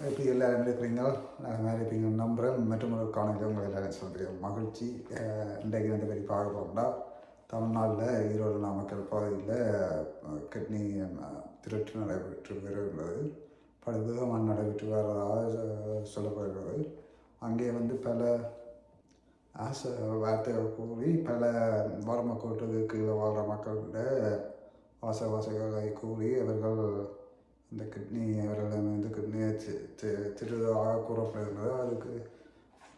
எப்படி எல்லோரும் இருக்கிறீங்க? நான் இருப்பீங்க நம்புகிறேன். மற்றும் ஒரு காணொலியில் உங்களை எல்லோரும் சொல்கிறேன். மகிழ்ச்சி. இன்றைக்கு வந்து பற்றி பார்க்க போகிறோம்னா, தமிழ்நாட்டில் ஈரோடு நாமக்கல் பகுதியில் கிட்னி திருட்டு நடைபெற்று வருகிறது. படுவேகமாக நடைபெற்று வருவதாக சொல்லப்படுகிறது. அங்கே வந்து பல வார்த்தைகள் கூறி பல வறுமை கோட்டுக்கு கீழே வாழ்கிற மக்கள்கிட்ட ஆசைவாசைகளை கூறி அவர்கள் இந்த அவர்களிடம் வந்து கிட்னியை திருதாக கூறப்படுகிறது. அதுக்கு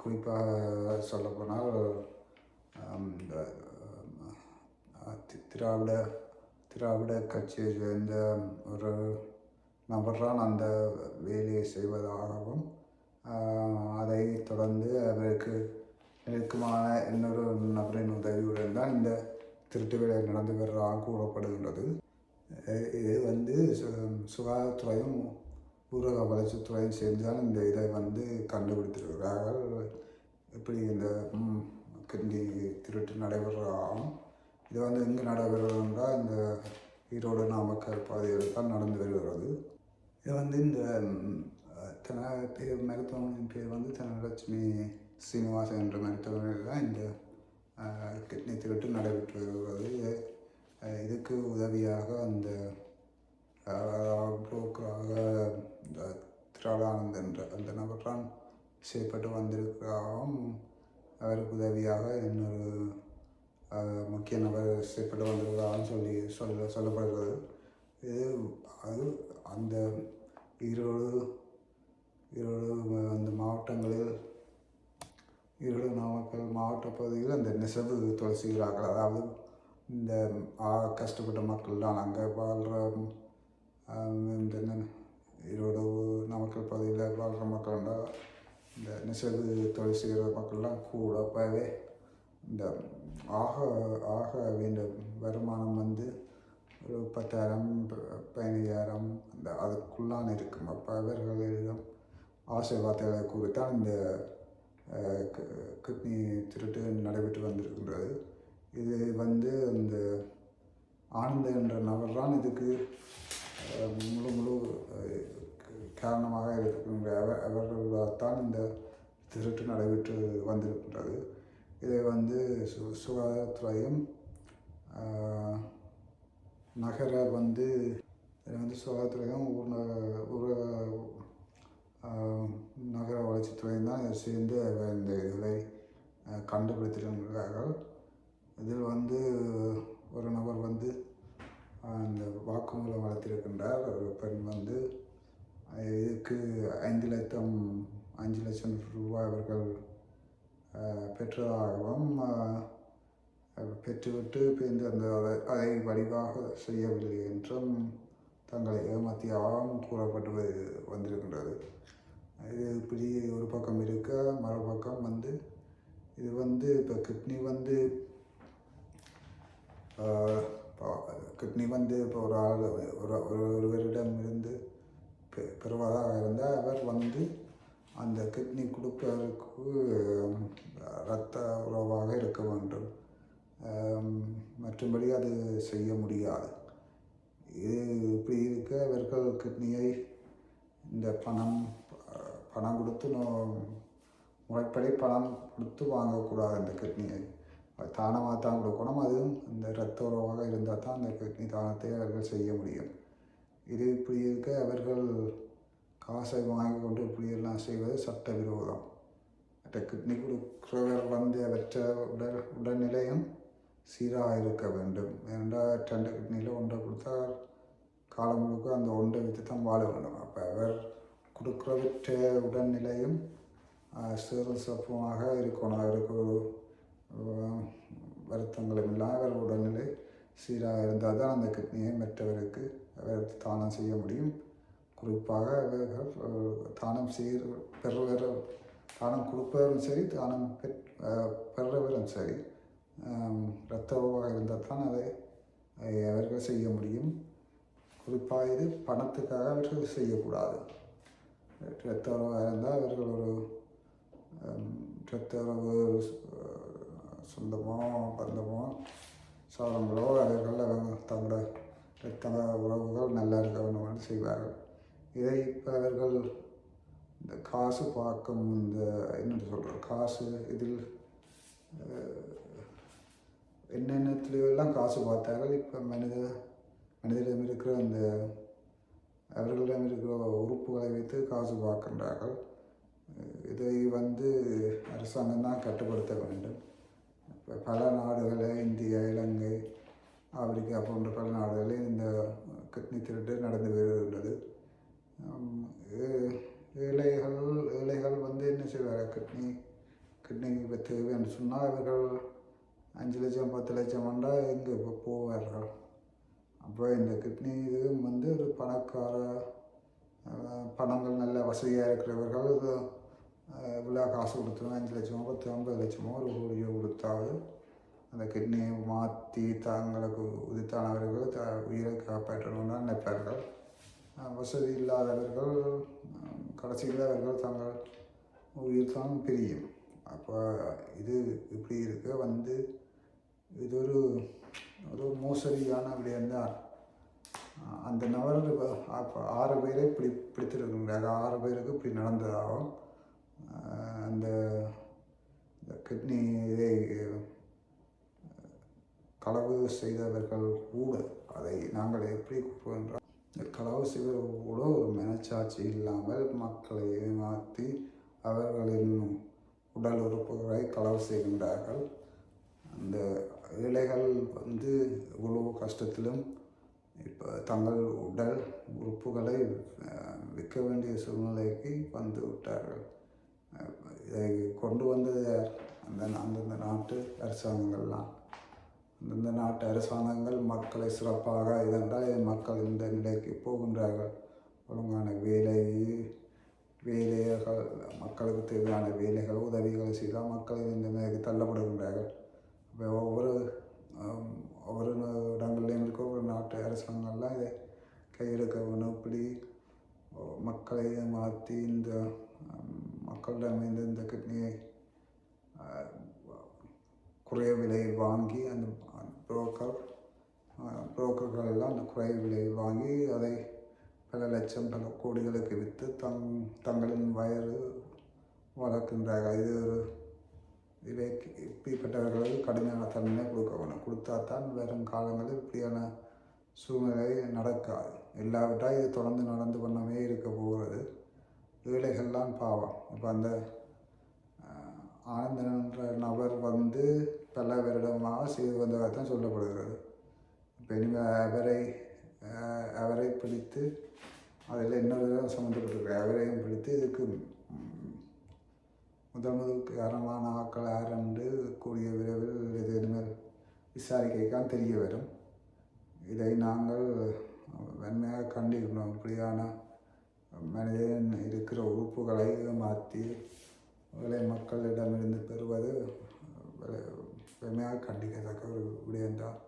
குறிப்பாக சொல்லப்போனால் இந்த திராவிட கட்சியை சேர்ந்த ஒரு நபர் தான் அந்த வேலையை செய்வதாகவும் அதை தொடர்ந்து அவருக்கு நெருக்கமான இன்னொரு நபரின் உதவியுடன் தான் இந்த திருட்டு வேலை நடந்து வருவதாக கூறப்படுகின்றது. இது வந்து சுகாதாரத்துறையும் ஊரக வளர்ச்சித்துறையும் சேர்ந்து தான் இந்த இதை வந்து கண்டுபிடித்திருக்கிறார்கள். இப்படி இந்த கிட்னி திருட்டு நடைபெறதாகவும் இது வந்து எங்கே நடைபெறுவதென்றால் இந்த ஈரோடு நாமக்கல் பகுதியில் தான் நடந்து வருகிறது. இது வந்து இந்த மருத்துவமனையின் பேர் வந்து தனலட்சுமி சீனிவாசன் என்ற மருத்துவமனையில் தான் இந்த கிட்னி திருட்டு நடைபெற்று வருகிறது. இதுக்கு உதவியாக அந்த புரோக்கராக இந்த திராடானந்த் என்ற அந்த நபர் தான் செய்யப்பட்டு வந்திருக்கிறாகவும் அவருக்கு உதவியாக இன்னொரு முக்கிய நபர் செய்யப்பட்டு வந்திருக்கிறாகவும் சொல்லப்படுகிறது. இது அது அந்த ஈரோடு அந்த மாவட்டங்களில் ஈரோடு நாமக்கல் மாவட்ட பகுதியில் அந்த நெசவு தொழில் செய்கிறார்கள். அதாவது இந்த கஷ்டப்பட்ட மக்கள் தான் அங்கே வாழ்கிற இந்த ஈரோடு நாமக்கல் பகுதியில் வாழ்கிற மக்கள்னால் இந்த நெசவு தொழில் செய்கிற மக்கள்லாம் கூடவே இந்த ஆக வேண்டிய வருமானம் வந்து ஒரு 10,000 15,000 அந்த அதுக்குள்ளான இருக்கும். அப்போ அவர்களிடம் ஆசை வார்த்தைகளை குறித்தான் இந்த கிட்னி திருட்டு நடைபெற்று வந்திருக்கின்றது. இது வந்து இந்த ஆனந்த என்ற நபர் தான் இதுக்கு முழு காரணமாக இருக்கின்ற அவர்களால்தான் இந்த திருட்டு நடைபெற்று வந்திருக்கின்றது. இதை வந்து சுகாதாரத்துறையும் நகர வந்து சுகாதாரத்துறையும் நகர வளர்ச்சித்துறையும் தான் சேர்ந்து இந்த இதை கண்டுபிடித்திருக்கிறார்கள். இதில் வந்து ஒரு நபர் வந்து அந்த வாக்குமூலம் வளர்த்திருக்கின்றார். ஒரு பெண் வந்து இதுக்கு 5 லட்சம் ரூபாய் அவர்கள் பெற்றதாகவும் பெற்றுவிட்டு இந்த அதை வடிவாக செய்யவில்லை என்றும் தங்களை ஏமாற்றியாகவும் கூறப்பட்டு வந்திருக்கின்றது. இது இப்படி ஒரு பக்கம் இருக்க, மறுபக்கம் வந்து இது வந்து இப்போ கிட்னி வந்து இப்போ ஒருவரிடம் இருந்து பெறுவதாக இருந்தால் அவர் வந்து அந்த கிட்னி கொடுப்பதற்கு இரத்த உறவாக இருக்க வேண்டும். மற்றபடி அது செய்ய முடியாது. இது இப்படி இருக்க அவர்கள் கிட்னியை இந்த பணம் கொடுத்து முறைப்படி பணம் கொடுத்து வாங்கக்கூடாது. அந்த கிட்னியை தானமாக தான் கொடுக்கணும். அதுவும் இந்த இரத்த உறவாக இருந்தால் தான் அந்த கிட்னி தானத்தை அவர்கள் செய்ய முடியும். இது இப்படி இருக்க அவர்கள் காசை வாங்கி கொண்டு இப்படியெல்லாம் செய்வது சட்டவிரோதம். மற்ற கிட்னி கொடுக்கிறவர் வந்து அவற்ற உடல்நிலையும் சீராக இருக்க வேண்டும். ஏனென்றால் 2 கிட்னியில் ஒன்றை கொடுத்தா காலம் முழுக்க அந்த ஒன்றை வைத்து தான் வாழ வேண்டும். அப்போ அவர் கொடுக்குறவற்ற உடல்நிலையும் சீரும் சிறப்புமாக இருக்கணும். அவருக்கு ஒரு வருத்தங்களும் இல்லாமல் அவர் உடல்நிலை சீராக இருந்தால் தான் அந்த கிட்னியை மற்றவருக்கு அவர் தானம் செய்ய முடியும். குறிப்பாக அவர்கள் தானம் தானம் கொடுப்பவரும் சரி, தானம் பெறுறவரும் சரி, இரத்த உறவாக இருந்தால் தான் அதை அவர்கள் செய்ய முடியும். குறிப்பாக இது பணத்துக்காக அவர்கள் செய்யக்கூடாது. இரத்த உறவாக இருந்தால் அவர்கள் ஒரு இரத்த உறவு சொந்தமோ பந்தமோ சோழங்களோ அவர்கள் தங்களோட இரத்த உறவுகள் நல்லா இருக்க வேண்டும் செய்வார்கள். இதை இப்போ அவர்கள் இந்த காசு பார்க்கும் இந்த என்ன சொல்கிற காசு இதில் என்னென்னத்துலையெல்லாம் காசு பார்த்தார்கள். இப்போ மனிதரிடம் இருக்கிற அந்த அவர்களிடம் இருக்கிற உறுப்புகளை வைத்து காசு பார்க்கின்றார்கள். இதை அரசாங்கம் தான் கட்டுப்படுத்த வேண்டும். இப்போ பல நாடுகளில் இந்தியா, இலங்கை, ஆப்பிரிக்கா போன்ற பல நாடுகளில் இந்த கிட்னி திருட்டு நடந்து வருகின்றது. ஏழைகள் என்ன செய்வார், கிட்னி இப்போ தேவைன்னு சொன்னால் அவர்கள் 5 லட்சம் 10 லட்சம் வந்தால் எங்கே இப்போ போவார்கள். அப்போ இந்த கிட்னி இது ஒரு பணங்கள் நல்ல வசதியாக இருக்கிறவர்கள் இவ்வளோ காசு கொடுத்துருவோம், 5 லட்சமோ 10 50 லட்சமோ ஒரு கோடியோ கொடுத்தாவது அந்த கிட்னியை மாற்றி தங்களுக்கு உதித்தானவர்கள் உயிரை காப்பாற்றணும்னு தான் நினைப்பார்கள். வசதி இல்லாதவர்கள் கடைசியில் அவர்கள் தங்கள் உயிர் தான் பிரியும். அப்போ இது இப்படி இருக்க இது ஒரு மோசடியான விடயம்தான். அந்த நபர் அப்போ 6 பேரை பிடித்திருக்கிறாங்க. 6 பேருக்கு இப்படி நடந்ததாகும். அந்த கிட்னி இதை களவு செய்தவர்கள் கூட அதை நாங்கள் எப்படி கூறுகின்றோம், இந்த களவு செய்தவர்கள் கூட ஒரு மனச்சாட்சி இல்லாமல் மக்களை ஏமாற்றி அவர்களின் உடல் உறுப்புகளை களவு செய்கின்றார்கள். அந்த ஏழைகள் இவ்வளவு கஷ்டத்திலும் இப்போ தங்கள் உடல் உறுப்புகளை விற்க வேண்டிய சூழ்நிலைக்கு வந்து விட்டார்கள். இதை கொண்டு வந்தது யார்? அந்தந்த நாட்டு அரசாங்கங்கள்லாம். அந்தந்த நாட்டு அரசாங்கங்கள் மக்களை சிறப்பாக இதென்றால் மக்கள் இந்த நிலைக்கு போகின்றார்கள். ஒழுங்கான வேலைகள், மக்களுக்கு தேவையான வேலைகள், உதவிகளை செய்தால் மக்கள் இந்த நிலைக்கு தள்ளப்படுகின்றார்கள். இப்போ ஒவ்வொரு இடங்கள்லையும் இருக்க ஒரு நாட்டு அரசாங்கங்கள்லாம் இதை கையெடுக்க வேணும். இப்படி மக்களை மாற்றி இந்த மக்களிடமிருந்து இந்த கிட்னியை குறைய விலையில் வாங்கி அந்த புரோக்கர்கள் எல்லாம் அந்த குறைய விலையில் வாங்கி அதை பல லட்சம் பல கோடிகளுக்கு விற்று தங்களின் வயறு வளர்க்கின்றார்கள். இப்படிப்பட்டவர்களுக்கு கடுமையான தண்டனை கொடுக்க வேணும். கொடுத்தா தான் வரும் காலங்களில் இப்படியான சூழ்நிலை நடக்காது. இல்லாவிட்டால் இது தொடர்ந்து நடந்து பண்ணவே இருக்க போகிறது. ஏழைகள்லாம் பாவம். இப்போ அந்த ஆனந்தன் என்ற நபர் பல வருடமாக செய்து வந்ததாக தான் சொல்லப்படுகிறது. இப்போ இனிமேல் அவரை பிடித்து அதில் இன்னொரு சம்மந்தப்பட்டிருக்கிறார். அவரையும் பிடித்து இதுக்கு முதல் காரணமான ஆக்கள் யார் என்று கூடிய விரைவில் இது இனிமேல் விசாரிக்கைக்கான் தெரிய வரும். இதை நாங்கள் வன்மையாக கண்டிக்கணும். இப்படியான மனிதன் இருக்கிற உறுப்புகளை மாற்றி அவர்களை மக்களிடமிருந்து பெறுவது வன்மையாக கண்டிக்கத்தக்க ஒரு விடயம்தான்.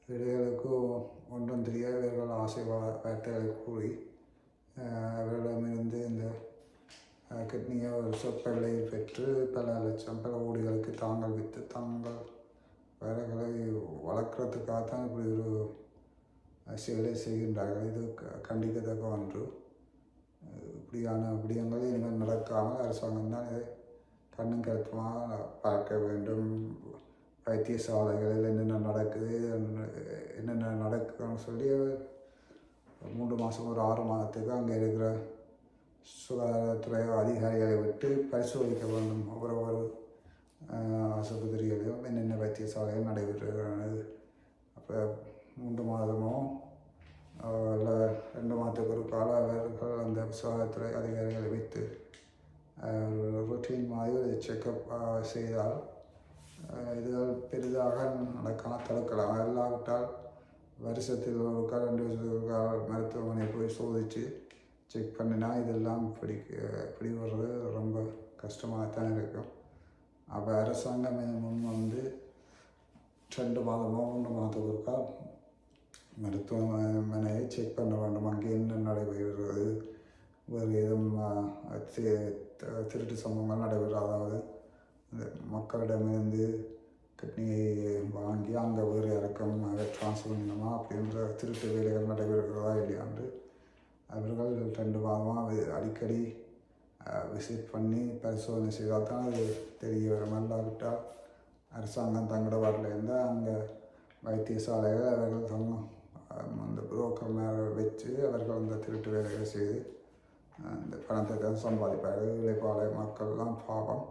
இடைகளுக்கும் ஒன்றும் தெரியாதவர்கள் ஆசை வார்த்தைகளை கூறி அவர்களிடமிருந்து இந்த கிட்னியை ஒரு சொற்ப விலையில் பெற்று பல லட்சம் பல கோடிகளுக்கு தாங்கள் விற்று தங்கள் வேலைகளை வளர்க்குறதுக்காக தான் இப்படி ஒரு செயலை செய்கின்றார்கள். இது கண்டிக்கத்தக்க ஒன்று. இப்படியான விடயங்கள் இனிமேல் நடக்காமல் அரசாங்கம் தான் இதை கண்ணும் கருத்துமாக பார்க்க வேண்டும். வைத்தியசாலைகளில் என்னென்ன நடக்குது, என்னென்ன நடக்குதுன்னு சொல்லி 3 மாதம் ஒரு 6 மாதத்துக்கு அங்கே இருக்கிற சுகாதாரத்துறை அதிகாரிகளை விட்டு பரிசோதிக்க வேண்டும். ஒவ்வொரு ஆஸ்பத்திரிகளிலும் என்னென்ன வைத்தியசாலைகள் நடைபெறுகிறது. அப்போ 3 மாதமோ இல்லை 2 மாதத்துக்கு ஒரு கால அவர்கள் அந்த சுகாதாரத்துறை அதிகாரிகளை வைத்து ரொட்டீன் மாதிரி ஒரு செக்கப் செய்தால் இதுகள் பெரிதாக நடக்கலாம், தடுக்கலாம். இல்லாவிட்டால் வருஷத்தில் ஒரு கால் 2 வருஷத்துக்கு ஒரு கால் மருத்துவமனை போய் சோதித்து செக் பண்ணினா இதெல்லாம் இப்படி வர்றது ரொம்ப கஷ்டமாகத்தான் இருக்கும். அப்போ அரசாங்கம் முன் 2 மாதமோ 3 மாதத்துக்கு ஒருக்கா மருத்துவமனையை செக் பண்ண வேண்டும். அங்கே என்ன நடைபெறுகிறது, வேறு எதுவும் திருட்டு சம்பவங்கள் நடைபெறும். அதாவது மக்களிடமிருந்து கிட்னியை வாங்கி அங்கே வேறு இறக்கம் அதை ட்ரான்ஸ்ஃபர் பண்ணணுமா அப்படின்ற திருட்டு வேலைகள் நடைபெறுகிறதா இல்லையாண்டு அவர்கள் 2 மாதமாக அடிக்கடி விசிட் பண்ணி பரிசோதனை செய்தால் தான் அது தெரிய வரும். இல்லாவிட்டால் அரசாங்கம் தங்களோட வரல இருந்தால் அங்கே வைத்தியசாலைகள் அவர்கள் அந்த புரோக்கர் மேலே வச்சு அவர்கள் அந்த திருட்டு வேலைகளை செய்து அந்த பணத்தை தான் சம்பாதிப்பார்கள். இளைப்பாளை மக்கள்லாம் பாவம்.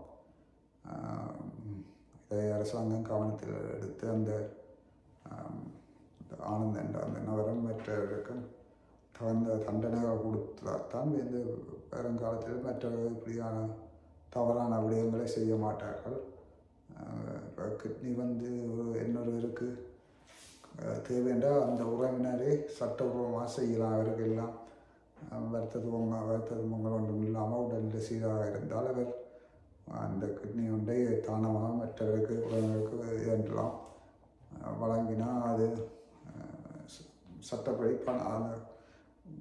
இதை அரசாங்கம் கவனத்தில் எடுத்து அந்த ஆனந்த் என்ற அந்த நபரும் மற்றவர்களுக்கும் தகுந்த தண்டனைகள் கொடுத்தால்தான் இந்த வருங்காலத்தில் மற்றவர்கள் இப்படியான தவறான விடயங்களை செய்ய மாட்டார்கள். கிட்னி இன்னொருவருக்கு தேவையென்றால் அந்த உறவினரே சட்டபூர்வமாக செய்யலாம். அவருக்கெல்லாம் வருத்தங்கள் ஒன்றும் இல்லாமல் உடல்நிலை சீராக இருந்தால் அவர் அந்த கிட்னி ஒன்றை தானமாக மற்றவருக்கு உறவினருக்கு இதெல்லாம் வழங்கினால் அது சட்டப்படி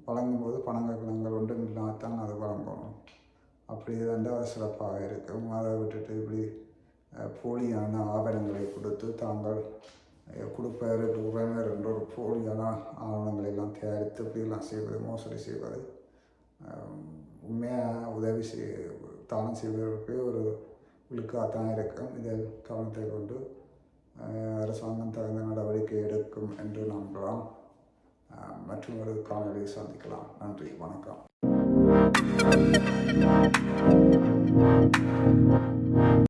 வழங்கும்போது பணங்கள் ஒன்றும் இல்லாமத்தான் அது வழங்கணும். அப்படி இருந்தால் சிறப்பாக இருக்கும். அதை விட்டுட்டு இப்படி போலியான ஆவணங்களை கொடுத்து தாங்கள் கொடுப்பவருக்கு உறவினர் என்ற ஒரு போலியான ஆவணங்களை எல்லாம் தயாரித்து இப்படியெல்லாம் செய்வது, மோசடி செய்வது உண்மையாக தானம் செய்வதற்கு ஒரு விழுக்காகத்தான் இருக்கும். இதை கவனத்தை கொண்டு அரசாங்கம் தகுந்த நடவடிக்கை எடுக்கும் என்று நம்பலாம். மற்றும் ஒரு காணொலியை சந்திக்கலாம். நன்றி, வணக்கம்.